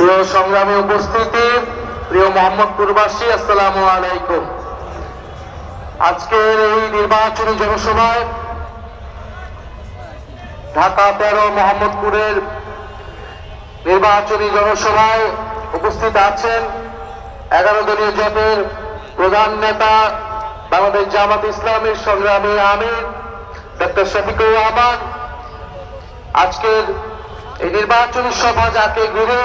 প্রিয় সংগ্রামী উপস্থিতি, প্রিয় মোহাম্মদপুরবাসী, আসসালামু আলাইকুম। আজকের এই নির্বাচনী জনসভায় ঢাকা 13 মোহাম্মদপুরের নির্বাচনী জনসভায় উপস্থিত আছেন 11 দলীয় জোটের প্রধান নেতা, বাংলাদেশ জামাত ইসলামের সংগ্রামী আমির ডক্টর শফিকুর রহমান। আজকের এই নির্বাচনী সভা যাকে ঘিরে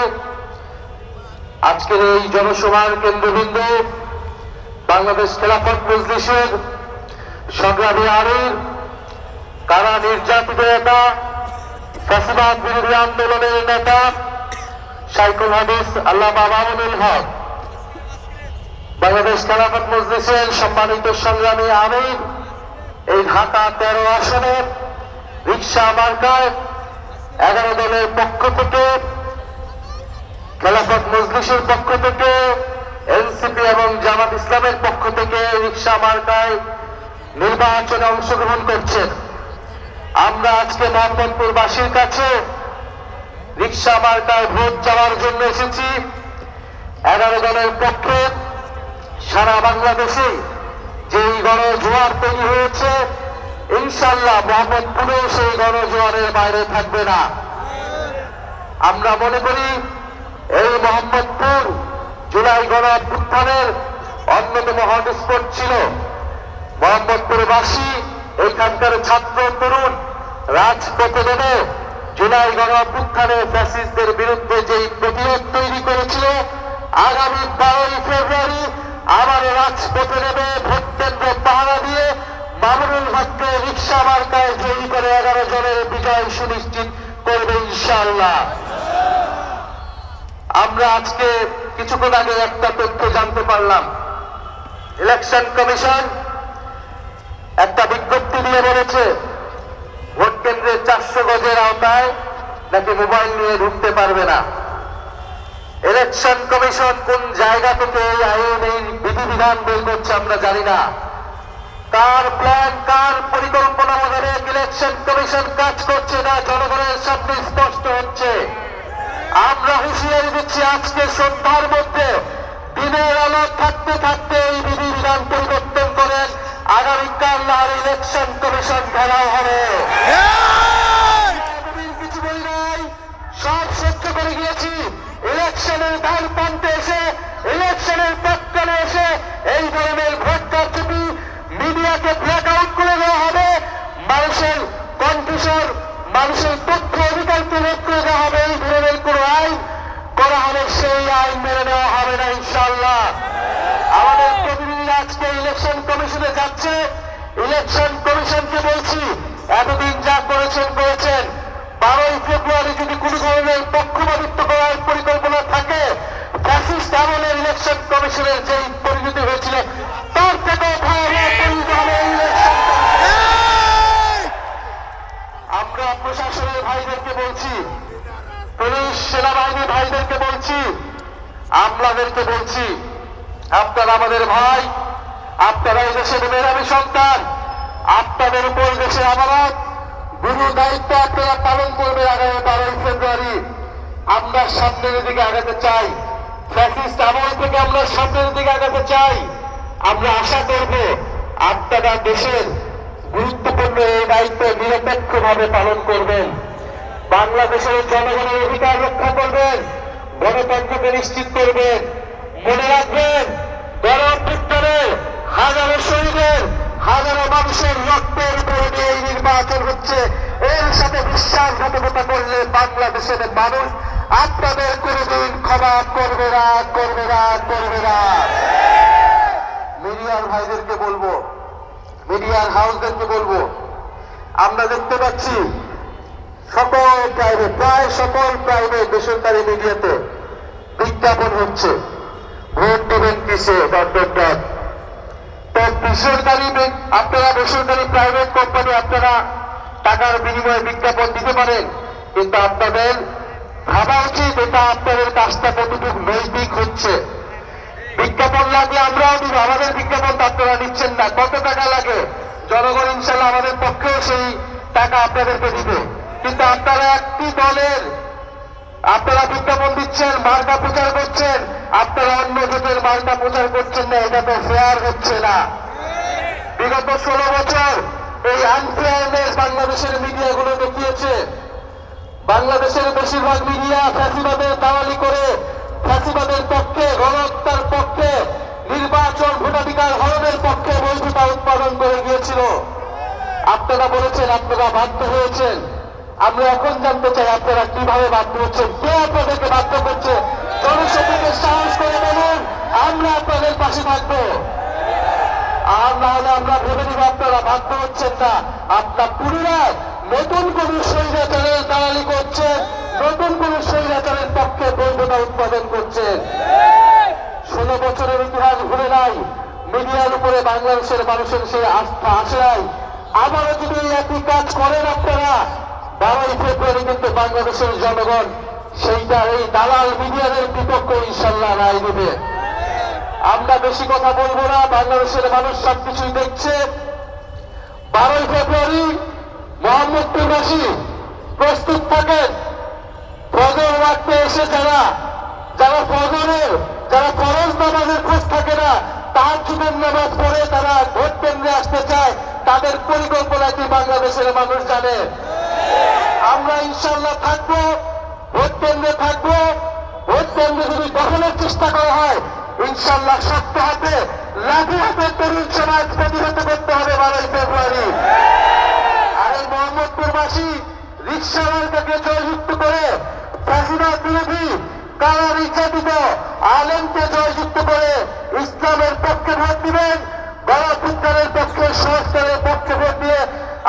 আজকের এই জনসভার কেন্দ্রবিন্দু বাংলাদেশ খেলাফত মজলিসের সংগ্রামী আমির, কারা নির্যাতিত নেতা, ফ্যাসিবাদ বিরোধী আন্দোলনের নেতা শাইখুল হাদিস আল্লামা মামুনুল হক, বাংলাদেশ খেলাফত মজলিসের সম্মানিত সংগ্রামী আমির, এই ঢাকা 13 আসনে রিকশা মার্কায় 11 দলের পক্ষ থেকে, খেলাফত মজলিসের পক্ষ থেকে, এনসিপি এবং জামাত ইসলামের পক্ষ থেকে রিকশা মার্কায় নির্বাচনে অংশগ্রহণ করছেন। আমরা আজকে মোহাম্মদপুরবাসীর কাছে রিকশা মার্কায় ভোট চাওয়ার জন্য এসেছি। 11 দলের পক্ষে সারা বাংলাদেশে যেই গণজোয়ার তৈরি হয়েছে, ইনশাআল্লাহ মোহাম্মদপুরেও সেই গণজোয়ারের বাইরে থাকবে না। আমরা মনে করি এই মোহাম্মদপুর জুলাই গণঅভ্যুত্থানের অন্যতম হটস্পট ছিল। মোহাম্মদপুরবাসী, এখানকার ছাত্র তরুণ রাজপথে নেমে জুলাই গণঅভ্যুত্থানে ফ্যাসিস্টদের বিরুদ্ধে যেই প্রতিরোধ তৈরি করেছিল, আগামী 12 ফেব্রুয়ারি আবার রাজপথে নেমে ভোট কেন্দ্র পাহারা দিয়ে মামুনুল হককে রিকশা মার্কায় জয়ী করে 11 জনের বিজয় সুনিশ্চিত করবে ইনশাআল্লাহ। আমরা আজকে কিছুক্ষণ আগে একটা তথ্য জানতে পারলাম, ইলেকশন কমিশন একটা বিজ্ঞপ্তি দিয়ে বলেছে ভোট কেন্দ্রে 400 গজের আওতায় নাকি মোবাইল নিয়ে ঢুকতে পারবে না। ইলেকশন কমিশন কোন জায়গা থেকে এই আইন, এই বিধিবিধান বের করছে আমরা জানি না। কার প্ল্যান, কার পরিকল্পনা মোতাবেক ইলেকশন কমিশন কাজ করছে না জনগণের সামনে স্পষ্ট হচ্ছে। আমরা হুঁশিয়ারি দিচ্ছি, আজকে সন্ধ্যার মধ্যে দিনের আলো থাকতে থাকতে এই বিধিবিধান পরিবর্তন করেন, আগামীকাল আর ইলেকশন কমিশন ঘেরাও হবে। কিছু বলি নাই, সব সহ্য করে গিয়েছি। ইলেকশনের দ্বার প্রান্তে এসে, ইলেকশনের প্রাক্কালে এসে এই ধরনের ভোট কারচুপি মিডিয়াকে ব্ল্যাক আউট করে দেওয়া হবে, মানুষের কণ্ঠস্বর, মানুষের তথ্য অধিকারকে রোধ করে দেওয়া হবে। এই ধরনের কোন আইন করা হলে সেই আইন মেনে নেওয়া হবে না ইনশাআল্লাহ। আমাদের প্রতিনিধি আজকে ইলেকশন কমিশনে যাচ্ছে। ইলেকশন কমিশনকে বলছি, এতদিন যা করেছেন করেছেন, 12 ফেব্রুয়ারি যদি কোন ধরনের পক্ষপাতিত্ব করার পরিকল্পনা থাকে, ফ্যাসিস্ট আমলের ইলেকশন কমিশনের যেই পরিণতি হয়েছিল তার থেকেও ভয়াবহ পরিণতি হবে এই ইলেকশন। আমরা প্রশাসনের ভাইদেরকে বলছি, পুলিশ সেনাবাহিনী ভাইদেরকে বলছি, আমলাদেরকে বলছি, আপনারা আমাদের ভাই, আপনারা এই দেশের মেধাবী সন্তান, আপনাদের উপর দেশে আমানত গুরু দায়িত্ব আপনারা পালন করবেন। আগামী 12 ফেব্রুয়ারি আমরা সামনের দিকে আগাতে চাই, ফ্যাসিস্ট আমল থেকে আমরা সামনের দিকে আগাতে চাই। আমরা আশা করব আপনারা দেশের গুরুত্বপূর্ণ এই দায়িত্ব নিরপেক্ষভাবে পালন করবেন, বাংলাদেশের জনগণের অধিকার রক্ষা করবেন, গণতন্ত্রকে নিশ্চিত করবেন। মনে রাখবেন, গণঅভ্যুত্থানে হাজারো শহীদের, হাজারো মানুষের রক্তের উপরে দিয়ে এই নির্বাচন হচ্ছে। এর সাথে বিশ্বাসঘাতকতা করলে বাংলাদেশের মানুষ আপনাদের কোনোদিন ক্ষমা করবে না, করবে না, করবে না। মিডিয়ার ভাইদেরকে বলবো, মিডিয়ার হাউসদেরকে বলবো, আমরা দেখতে পাচ্ছি সকল প্রাইভেট, প্রায় সকল প্রাইভেট বেসরকারি মিডিয়াতে বিজ্ঞাপন হচ্ছে ভোট দেবেন কিসে, ডট ডট ডট। তো বেসরকারি, আপনারা বেসরকারি প্রাইভেট কোম্পানি আপনারা টাকার বিনিময়ে বিজ্ঞাপন দিতে পারেন, কিন্তু আপনাদের ভাবা উচিত এটা আপনাদের কাজটা কতটুকু নৈতিক হচ্ছে। বিজ্ঞাপন লাগলে আমরাও দিব, আমাদের বিজ্ঞাপন আপনারা নিচ্ছেন না। কত টাকা লাগে, জনগণ ইনশাল্লাহ আমাদের পক্ষেও সেই টাকা আপনাদেরকে দিবে, কিন্তু আপনারা একটি দলের আপনারা বিজ্ঞাপন দিচ্ছেন, মার্কা প্রচার করছেন, আপনারা অন্য জোটের মার্কা প্রচার করছেন না, এটা তো ফেয়ার হচ্ছে না। বিগত 16 বছর এই আনফেয়ারনেস বাংলাদেশের মিডিয়াগুলো দেখিয়েছে। বাংলাদেশের বেশিরভাগ মিডিয়া ফ্যাসিবাদের দালালি করে, ফ্যাসিবাদের পক্ষে, গণহত্যার পক্ষে, নির্বাচন ভোটাধিকার হরণের পক্ষে বৈধতা উৎপাদন করে গিয়েছিল। আপনারা বলেছেন আপনারা বাধ্য হয়েছেন। আমরা এখন জানতে চাই আপনারা কিভাবে বাধ্য হচ্ছেন, কে আপনাদেরকে বাধ্য করছে? জনশক্তিকে সাহস করে বলুন, আমরা আপনাদের পাশে থাকবো। আর না হলে আমরা ভেবে নিব আপনারা বাধ্য হচ্ছেন না। আপনার পুনরায় নতুন কোন স্বৈরাচারের দালালি করছেন, নতুন কোন স্বৈরাচারের পক্ষে বৈধতা উৎপাদন করছেন। 16 বছরের ইতিহাস ভুলে নাই, মিডিয়ার উপরে বাংলাদেশের মানুষের সেই আস্থা আসে নাই। আবারও যদি এই একই কাজ করেন আপনারা, 12ই ফেব্রুয়ারি কিন্তু বাংলাদেশের জনগণ সেইটা এই দালাল মিডিয়াদের বিপক্ষে ইনশাল্লাহ রায় দেবে। আমরা বেশি কথা বলবো না, বাংলাদেশের মানুষ সবকিছুই দেখছে। 12ই ফেব্রুয়ারি মোহাম্মদপুরবাসী প্রস্তুত থাকেন। ফজর রাখতে এসে যারা ফরজ নামাজের খোঁজ থাকে না, তাহাজ্জুদের নামাজ পড়ে তারা ভোট কেন্দ্রে আসতে চায়, তাদের পরিকল্পনা কি বাংলাদেশের মানুষ জানে? আমরা ইনশাল্লাহ থাকবো, ভোট কেন্দ্রে থাকবো। ভোট কেন্দ্রে যদি দখলের চেষ্টা করা হয়, ইনশাল্লাহ শক্ত হাতে লাঠি হাতে তরুণ সমাজ প্রতিহত করতে হবে 12ই ফেব্রুয়ারি। আর এই মোহাম্মদপুরবাসী রিক্সাওয়ালাকে জয়যুক্ত করে, ফ্যাসিবাদ বিরোধী কারা নির্যাতিত আলেমকে জয়যুক্ত করে ইসলামের পক্ষে ভোট দিবেন, গণঅভ্যুত্থানের পক্ষে, সংস্কারের পক্ষে ভোট দিয়ে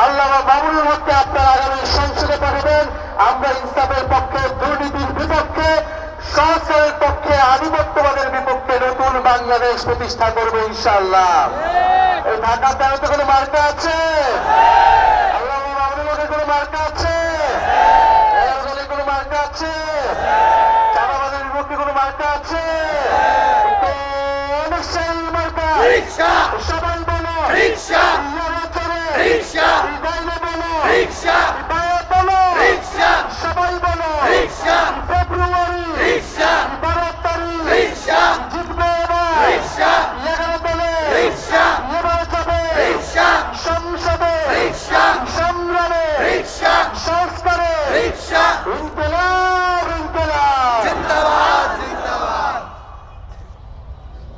আল্লামা মামুনুল হককে আপনারা আগামী সংসদে পাঠাবেন। আমরা ইসলামের পক্ষে, দুর্নীতির বিপক্ষে, সংস্কারের পক্ষে, আধিপত্যবাদের বিপক্ষে নতুন বাংলাদেশ প্রতিষ্ঠা করবো ইনশাআল্লাহ। এই ঢাকা 13-তে কোনো মার্কা আছে? আল্লামা মামুনুল হকের কোনো মার্কা আছে? এর কোনো মার্কা আছে? চাঁদাবাজের বিপক্ষে কোনো মার্কা আছে? নিশ্চয়ই মার্কা